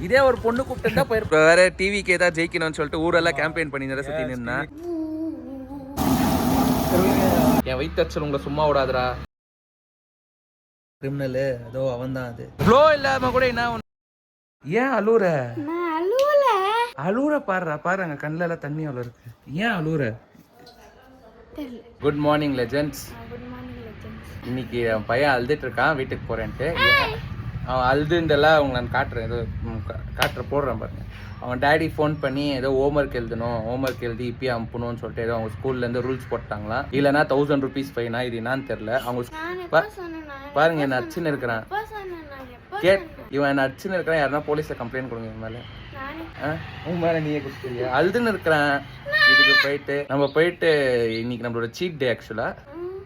இதே ஒரு பொண்ணு கூப்பிட்டு போயிருப்ப. வேற டிவிக்கு ஏதாவது ஜெயிக்கணும்னு சொல்லிட்டு ஊரெல்லாம் கேம்பெயின் பண்ணி நிறைய சுத்தி நின்னா. என் வயிற்றுச்சல் உங்களை சும்மா விடாதரா. கிரிமினல் அதோ அவன் தான். அது ஃப்ளோ இல்லாம கூட என்ன ஏன் அழுவுற? அழுவுற பாரு பாரு, அங்க கண்ணுல எல்லாம் தண்ணி அவ்வளோ இருக்கு. ஏன் அழுவுற? Good morning legends. இன்னைக்கு என் பையன் அழுதுட்டு இருக்கான் வீட்டுக்கு போறேன்ட்டு. அவன் அழுதுண்டெல்லாம் அவங்க நான் காட்டுறேன், ஏதோ போடுறேன் பாருங்க. அவன் டேடி ஃபோன் பண்ணி ஏதோ ஹோம்ஒர்க் எழுதணும், ஹோம்ஒர்க் எழுதி இப்பயே அனுப்பணும்னு சொல்லிட்டு ஏதோ அவங்க ஸ்கூல்லேருந்து ரூல்ஸ் போட்டாங்களா. இல்லைனா 1000 rupees ஃபைனா. இது என்னான்னு தெரில. அவங்க பாருங்க என்ன அச்சுன்னு இருக்கிறான். இவன் என்ன அச்சுன்னு இருக்கிறான். யாருன்னா போலீஸில் கம்ப்ளைண்ட் கொடுங்க இவன் மேலே. உன் மேலே நீயே கொடுத்துருவியா? அழுதுன்னு இருக்கிறான். இதுக்கு போயிட்டு இன்னைக்கு நம்மளோட சீட் டே ஆக்சுவலா.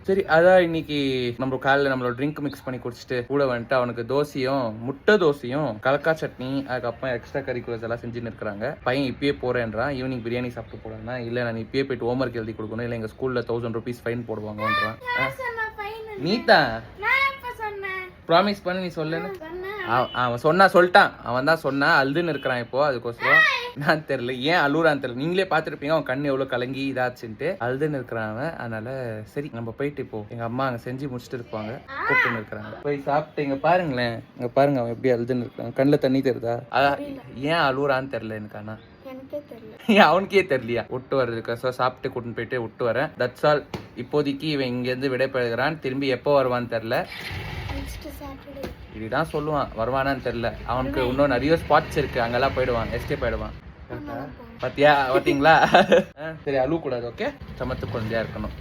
சரி, அதான் இன்னைக்கு நம்ம காலையில் நம்மளோட ட்ரிங்க் மிக்ஸ் பண்ணி குடிச்சிட்டு கூட வந்துட்டு அவனுக்கு தோசையும் முட்டை தோசையும் கலக்கா சட்னி அதுக்கப்புறம் எக்ஸ்ட்ரா கரிக்குலர்ஸ் எல்லாம் செஞ்சுன்னு இருக்கிறாங்க. பையன் இப்பயே போறேன்றான். ஈவினிங் பிரியாணி சாப்பிட்டு போறான்னா. இல்லை நான் இப்பயே போயிட்டு ஹோம்ஒர்க் எழுதி கொடுக்கணும், இல்லை எங்கள் ஸ்கூலில் 1000 rupees ஃபைன் போடுவாங்கன்றான். நீதான் ப்ராமிஸ் பண்ணி நீ சொல்லுன்னு. அவன் சொல்லிட்டான். அவன் தான் சொன்னான். அழுதுன்னு இருக்கிறான் இப்போ. அதுக்கோசரம் நான் தெரியல ஏன் அழுறான்னு தெரியல. நீங்களே பார்த்துருப்பீங்க அவன் கண்ணு எவ்வளோ கலங்கி இதாச்சுன்ட்டு. அழுதுன்னு இருக்கிறான் அவன். அதனால சரி நம்ம போயிட்டு இப்போ எங்க அம்மா அங்கே செஞ்சு முடிச்சுட்டு இருப்பாங்க, கூப்பிட்டுன்னு இருக்கிறாங்க. போய் சாப்பிட்டு இங்க பாருங்களேன், இங்க பாருங்க அவன் எப்படி அழுதுன்னு இருக்கான். கண்ணில் தண்ணி தெரியுதா? ஏன் அழுறான்னு தெரியல எனக்கு. ஆனா அவனுக்கே தெரியலையா? விட்டு வர்றதுக்கு. ஸோ சாப்பிட்டு கூட்டின்னு போயிட்டு விட்டு வரேன். That's all. இப்போதைக்கு இவன் இங்கேருந்து விடைபெறுகிறான். திரும்பி எப்போ வருவான்னு தெரியல. இதுதான் சொல்லுவான். வருவானான்னு தெரியல. அவனுக்கு இன்னும் நிறைய ஸ்பாட்ஸ் இருக்கு, அங்கெல்லாம் போயிடுவான், எஸ்கேப் ஆயிடுவான். பாத்தீங்களா? சரி அழுவ கூடாது. ஓகே, சமத்து குழந்தையா இருக்கணும்.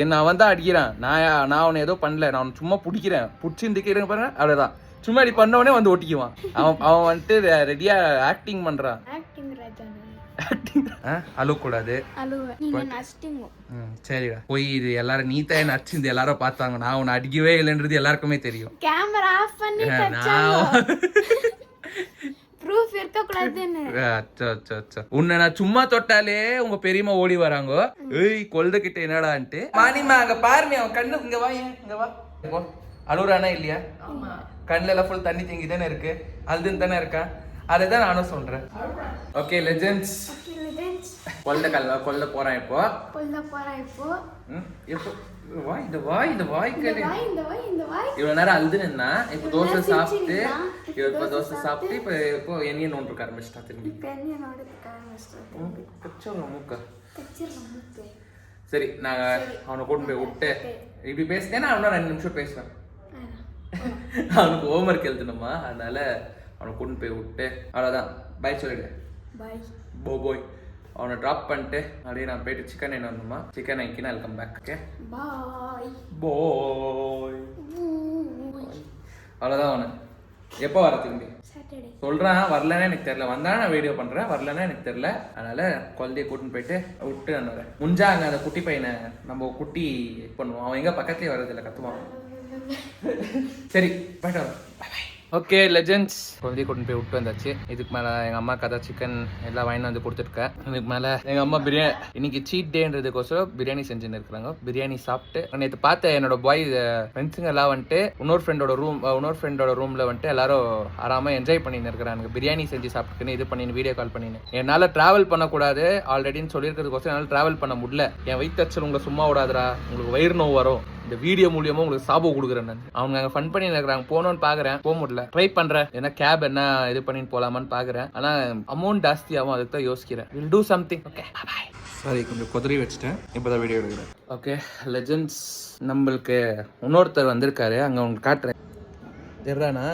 என்ன அவன் தான் அடிக்கிறான். நான் அவனை ஏதோ பண்ணல, நான் அவனை சும்மா பிடிக்கிறேன். பிடிச்சிருந்துக்கிறேன் பாருங்க, அவ்வளவுதான். சும்மா இப்படி பண்ணவனே வந்து ஒட்டிக்குவான். அவன் வந்துட்டு ரெடியா ஆக்டிங் பண்றான். அழுவக்கூடாது. சரிடா போய் இது எல்லாரும் நீ தான் என்ன அடிச்சு எல்லாரும் பார்த்தாங்க. நான் உன்னை அடிக்கவே இல்லைன்றது எல்லாருக்குமே தெரியும். கேமரா ஆஃப் பண்ணி ப்ரூஃப் இருக்க கூடாதுன்னு. உன்னை நான் சும்மா தொட்டாலே உங்க பெரியம்மா ஓடி வராங்க. ஏய் கொல்த கிட்ட என்னடான்ட்டு. மானிமா அங்க பாருமே அவன் கண்ணு. இங்க வா, இங்க வா. அழுறானா இல்லையா? கண்ணுல எல்லாம் ஃபுல் தண்ணி தேங்கி தானே இருக்கு. அழுதுன்னு தானே இருக்கான். அதுதான் நானும் சொல்றேன். ஓகே லெஜெண்ட்ஸ், கொல்ல போறான் இப்போ. இவ்வளவு நேரம் அழுதுன்னா இப்போ தோசை சாப்பிட்டு இப்போ எண்ணெயை நோண்டிருக்க ஆரம்பிச்சிட்டா. திரும்பி மூக்க. சரி நான் அவனை கூட்டு போய் விட்டு இப்படி பேசினேன்னா அவனை 2 நிமிஷம் பேசுவேன். அவனுக்கு ஹோம்ஒர்க் எழுதணுமா, அதனால அவனை கூட்டு போய் விட்டு அவ்வளோதான். பாய் சொல்லிடு. போய் அவனை ட்ராப் பண்ணிட்டு அப்படியே நான் போயிட்டு சிக்கன் என்ன வரணுமா, சிக்கன் வாங்கிக்கினா வெல்கம் பேக். Okay bye. அவ்வளோதான். அவனை எப்போ வர திரும்பி சொல்கிறான். வரலன்னா எனக்கு தெரியல. வந்தாலும் நான் வீடியோ பண்ணுறேன், வரலன்னா எனக்கு தெரியல. அதனால குழந்தைய கூட்டின்னு போயிட்டு விட்டு நான் வரேன். முடிஞ்சா அங்கே அந்த குட்டி பையனை நம்ம குட்டி பண்ணுவோம். அவன் எங்கே பக்கத்துலேயே வர்றதில்லை, கற்றுவான். சரி போயிட்டு வரேன். பாய். ஓகே லெஜெண்ட்ஸ், குழந்தைய கூட்டின்னு போய் விட்டு வந்தாச்சு. இதுக்கு மேலே எங்கள் அம்மா கதை சிக்கன் எல்லாம் வாங்கி வந்து கொடுத்துருக்கேன். இதுக்கு மேலே எங்கள் அம்மா பிரியாணி இன்னைக்கு சீட் டேன்றதுக்கோசரம் பிரியாணி செஞ்சுன்னு இருக்கிறாங்க. பிரியாணி சாப்பிட்டு நேற்று பார்த்த என்னோட பாய் ஃப்ரெண்ட்ஸுங்க எல்லாம் வந்துட்டு இன்னொரு ஃப்ரெண்டோட ரூமில் வந்துட்டு எல்லாரும் ஆறாமல் என்ஜாய் பண்ணின்னு இருக்கிறாங்க. பிரியாணி செஞ்சு சாப்பிட்டுன்னு இது பண்ணின்னு வீடியோ கால் பண்ணின்னு. என்னால் ட்ராவல் பண்ணக்கூடாது ஆல்ரெடின்னு சொல்லியிருக்கிறதுக்கோசரம் என்னால் ட்ராவல் பண்ண முடியல. என் வயிற்றுச்சல் உங்களை சும்மா விடாதரா, உங்களுக்கு வயிறு நோவு வரும். இந்த வீடியோ மூலியமா உங்களுக்கு சாபம் கொடுக்குறேன் நான். அவங்க அங்கே ஃபன் பண்ணி இருக்கிறாங்க. போகணும்னு பார்க்குறேன், போக முடியல. ட்ரை பண்ணுறேன். ஏன்னா கேப் என்ன இது பண்ணிட்டு போகலாமான்னு பார்க்குறேன். ஆனால் அமௌண்ட் ஜாஸ்தி ஆகும், அதுக்கு தான் யோசிக்கிறேன். Will do something. Okay bye. Sorry கொஞ்சம் குதிரை வச்சுட்டேன், இப்போ தான் வீடியோ எடுக்கிறேன். ஓகே லெஜெண்ட்ஸ், நம்மளுக்கு இன்னொருத்தர் வந்திருக்காரு. அங்கே உங்களுக்கு காட்டுறேன். தெர்றானா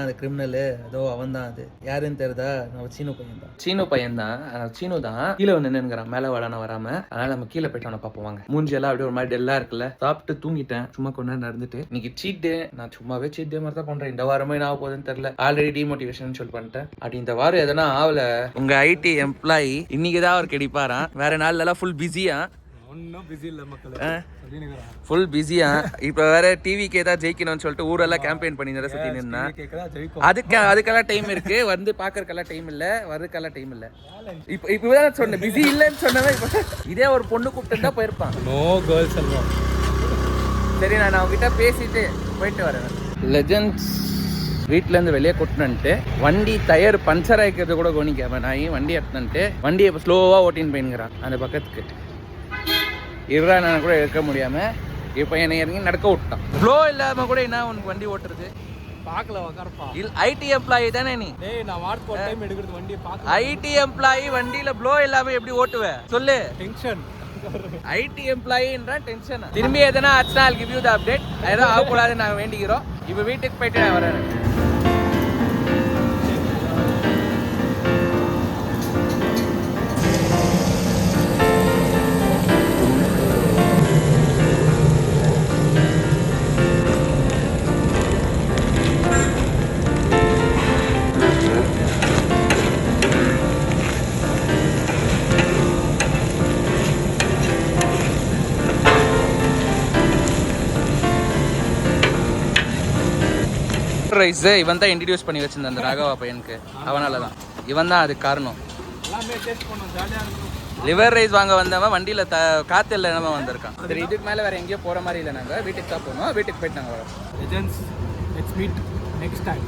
அந்த கிரிமினல் அதோ அவன் தான். அது யாருன்னு தெரியுதா? நம்ம சீனு பையன் தான். சீனு தான் கீழே வந்து நின்னுங்கிறான். மேலே வரான வராம. அதனால நம்ம கீழே போயிட்டு அவனை பார்ப்போம் வாங்க. மூஞ்சி எல்லாம் அப்படியே ஒரு மாதிரி டெல்லா இருக்குல்ல. சாப்பிட்டு தூங்கிட்டேன். சும்மா கொஞ்ச நேரம் நடந்துட்டு இன்னைக்கு சீட் டே. நான் சும்மாவே சீட் டே மாதிரி தான் பண்றேன். இந்த வாரமே என்ன ஆக போகுதுன்னு தெரியல. ஆல்ரெடி டிமோட்டிவேஷன் சொல்லி பண்ணிட்டேன். அப்படி இந்த வாரம் எதனா ஆகல. உங்க ஐடி எம்ப்ளாயி இன்னைக்கு தான் அவர் கிடைப்பாராம். வேற நாள்ல எல்லாம் ஃபுல் பிஸியா. ஃபுல் பிஸியா. இப்ப வேற டிவிக்கு ஏதாவது ஜெயிக்கணும்னு சொல்லிட்டு ஊரெல்லாம் கேம்பெயின் பண்ணி நிறைய சுத்தி நின்னா. அதுக்கெல்லாம் டைம் இருக்கு. வந்து பாக்குறதுக்கெல்லாம் டைம் இல்ல, வர்றதுக்கெல்லாம் டைம் இல்ல. இப்பதான் சொன்னேன் பிஸி இல்லன்னு சொன்னவன். இப்ப இதே ஒரு பொண்ணு கூப்பிட்டு தான் போயிருப்பான். No girls. சரி நான் அவங்ககிட்ட பேசிட்டு போயிட்டு வரேன். லெஜெண்ட்ஸ், வீட்டிலேருந்து வெளியே கொட்டினன்ட்டு வண்டி டயர் பஞ்சர் ஆகிக்கிறது கூட கவனிக்காம நான் வண்டி எடுத்துன்ட்டு வண்டியை இப்போ ஸ்லோவாக ஓட்டின்னு போயின்னுங்கிறான் அந்த பக்கத்துக்கு. இருறா நான் கூட இருக்க முடியாமல் இப்போ என்னை இறங்கி நடக்க விட்டான். ஃப்ளோ இல்லாமல் கூட என்ன உனக்கு வண்டி ஓட்டுறது? பார்க்கல உக்காரப்பா. ஐடி எம்ப்ளாயி தானே நீ? டேய் நான் வாட்ஸ் ஒரு டைம் எடுக்கிறது வண்டியை பார்க்க. ஐடி எம்ப்ளாயி வண்டியில ப்ளோ இல்லாம எப்படி ஓட்டுவ சொல்லு? டென்ஷன். ஐடி எம்ப்ளாயின்றா டென்ஷன். திரும்பி எதனா ஆச்சுனா I'll give you the update. எதுவும் ஆகக்கூடாதுன்னு நாங்கள் வேண்டிக்கிறோம். இப்போ வீட்டுக்கு போயிட்டு நான் வரேன். ரைஸ் இவன் தான் இன்ட்ரடியூஸ் பண்ணி வச்சிருந்த அந்த ராகவா பையனுக்கு. அவனால தான் இவன் தான் அதுக்கு காரணம். எல்லாமே டேஸ்ட் பண்ணோம், ஜாலியாக இருக்கும். லிவர் ரைஸ் வாங்க வந்தவன் வண்டியில் காற்று இல்லாமல் வந்திருக்கான். சரி இதுக்கு மேலே வேறு எங்கேயோ போகிற மாதிரி இல்லை. நாங்கள் வீட்டுக்கு தான் போகணும். வீட்டுக்கு போயிட்டு நாங்கள் வரோம். Legends let's meet next time.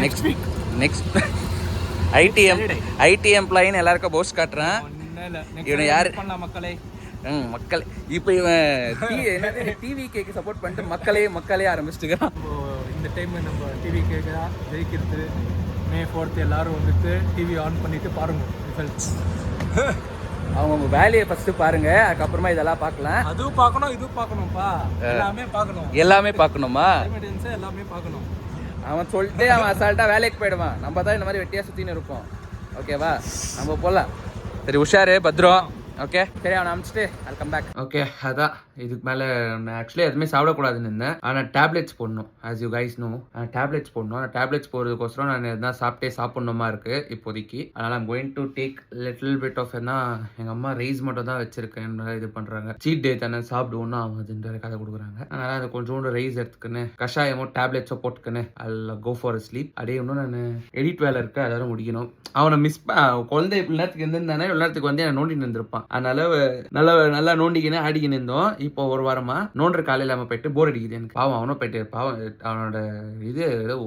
Next week next IT எம்ப்ளாயின்னு எல்லாருக்கும் போஸ்ட் காட்டுறேன். இவனை யார் பண்ணலாம் மக்களே? மக்கள் இப்போ இவன் டிவி கேக்கு சப்போர்ட் பண்ணிட்டு மக்களே ஆரம்பிச்சுட்டுக்கிறான். இந்த டைம் நம்ம டிவி கேட்குறா ஜெயிக்கிறது May 4th எல்லாரும் வந்துட்டு டிவி ஆன் பண்ணிட்டு பாருங்க ரிசல்ட்ஸ். அவங்க வேலையை ஃபர்ஸ்ட் பாருங்க, அதுக்கப்புறமா இதெல்லாம் பார்க்கலாம். அதுவும் பார்க்கணும் இதுவும் பார்க்கணும்ப்பா, எல்லாமே பார்க்கணுமா? எல்லாமே பார்க்கணும். அவன் சொல்லிட்டு அவன் அசால்ட்டா வேலைக்கு போயிடுவான். நம்ம தான் இந்த மாதிரி வெட்டியா சுத்தின்னு இருப்போம். ஓகேவா? நம்ம போகலாம். சரி உஷாரு பத்ரம். ஓகே சரி அவனை அனுப்பிச்சிட்டு I'll come back. ஓகே அதான் இதுக்கு மேலே நான் ஆக்சுவலி எதுவுமே சாப்பிடக்கூடாதுன்னு இருந்தேன். ஆனால் டேப்லெட்ஸ் போடணும். As you guys know tablets போடணும். ஆனால் டேப்லெட்ஸ் போடுறதுக்கோசரம் நான் எதுனா சாப்பிடணுமா இருக்குது இப்போதைக்கு. அதனால் I'm going to take little bit of என்ன எங்கள் அம்மா ரைஸ் மட்டும் தான் வச்சிருக்கேன் இது பண்ணுறாங்க. சீட் டே தானே சாப்பிடுவோன்னு ஆகுதுன்ற கதை கொடுக்குறாங்க. அதனால் அதை கொஞ்சோண்டு rice எடுத்துக்கின்னு கஷாயமோ டேப்லெட்ஸோ போட்டுக்கின்னு I'll go for a sleep. அப்படியே இன்னும் நான் எடிட் வேலை இருக்குது, அதாவது முடிக்கணும். அவனை குழந்தை இவ்வளோ நேரத்துக்கு இருந்திருந்தானே இவ்வளோ நேரத்துக்கு வந்து நான் நோண்டின்னு இருந்திருப்பான். அதனால நல்லா நோண்டிக்கினே ஆடிக்கின்னு இருந்தோம். இப்போ ஒரு வாரமா நோண்டுற காலையில் அவன் போயிட்டு போர் அடிக்குது எனக்கு. பாவம் அவனும் போயிட்டு பாவம் அவனோட இது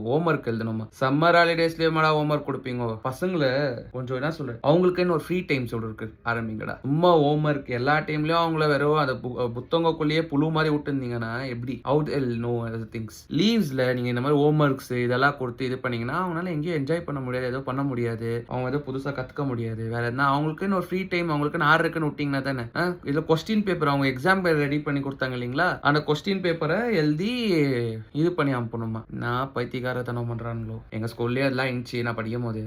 ஹோம் ஒர்க் எழுதணுமா. சம்மர் ஹாலிடேஸ்லயே ஹோம் ஒர்க் கொடுப்பீங்க பசங்களை கொஞ்சம் என்ன சொல்ற அவங்களுக்குன்னு ஒரு ஃப்ரீ டைம் சொல்லிருக்கு ஆரம்பிங்கடா. சும்மா ஹோம் ஒர்க் எல்லா டைம்லயும் அவங்கள வெறும் அந்த புத்தகக்குள்ளேயே புழு மாதிரி விட்டுருந்தீங்கன்னா எப்படி அவுட் நோ திங்ஸ். லீவ்ஸ்ல நீங்க இந்த மாதிரி ஹோம் ஒர்க்ஸ் இதெல்லாம் கொடுத்து இது பண்ணீங்கன்னா அவங்களால எங்கேயும் என்ஜாய் பண்ண முடியாது, ஏதோ பண்ண முடியாது, அவங்க ஏதோ புதுசா கத்துக்க முடியாது. வேற என்ன அவங்களுக்குன்னு ஒரு ஃப்ரீ டைம் அவங்களுக்குன்னு இருக்குன்னு விட்டீங்கன்னா தானே. இதுல கொஸ்டின் பேப்பர் அவங்க எக்ஸாம் ரெடி பண்ணி கொடுத்தாங்க இல்லைங்களா, அந்த கொஸ்டின் பேப்பரை எழுதி இது பண்ணி அனுப்பணுமா. நான் பைத்தியக்காரத்தனம் பண்றாங்களோ. எங்க ஸ்கூல்லயே அதெல்லாம் இருந்துச்சு. நான் படிக்கும் போது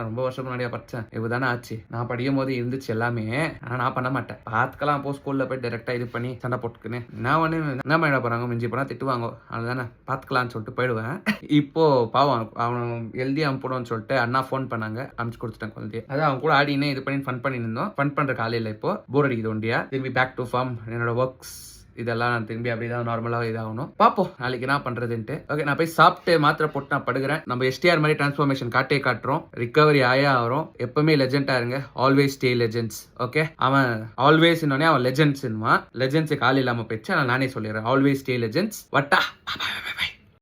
ரொம்ப வருஷம் முன்னாடியா படிச்சேன். இப்பதானே ஆச்சு. நான் படிக்கும் போது இருந்துச்சு எல்லாமே. நான் பண்ண மாட்டேன். பார்த்துக்கலாம் போ ஸ்கூல்ல போய் டைரக்டா இது பண்ணி சண்டை போட்டுக்குன்னு நான் ஒண்ணு என்ன பண்ண போறாங்க மிஞ்சி போனா திட்டுவாங்க, அதுதானே பார்த்துக்கலாம்னு சொல்லிட்டு போயிடுவேன். இப்போ பாவம் அவன் எழுதி அனுப்பணும்னு சொல்லிட்டு அண்ணா ஃபோன் பண்ணாங்க, அனுப்பிச்சு கொடுத்துட்டேன் குழந்தைய. அதான் அவன் கூட ஆடினே இது பண்ணி ஃபன் பண்ணி இருந்தோம். ஃபன் பண்ற காலையில இப்போ போர் அடிக்குது ஒண்டியா. திரும்பி பேக் டு ஃபார்ம் என்னோட ஒர்க்ஸ் இதெல்லாம் நான் திரும்பி அப்படிதான் நார்மலாக இதாகணும். பார்ப்போம் நாளைக்கு என்ன பண்றதுன்ட்டு. ஓகே நான் போய் சாப்பிட்டு மாத்திரை போட்டு நான் படுகிறேன். நம்ம எஸ்டிஆர் மாதிரி டிரான்ஸ்ஃபார்மேஷன் காட்டுறோம். ரிகவரி ஆகும். எப்பவுமே லெஜெண்டா இருங்க. Always stay legends. ஓகே அவன் ஆல்வேஸ் இன்னொன்னே அவன் லெஜெண்ட்ஸ் லெஜெண்ட்ஸுக்கு ஆள் இல்லாம போயிடுச்சு. நானே சொல்லிடுறேன் ஆல்வேஸ் ஸ்டே லெஜெண்ட்ஸ். வட்டா.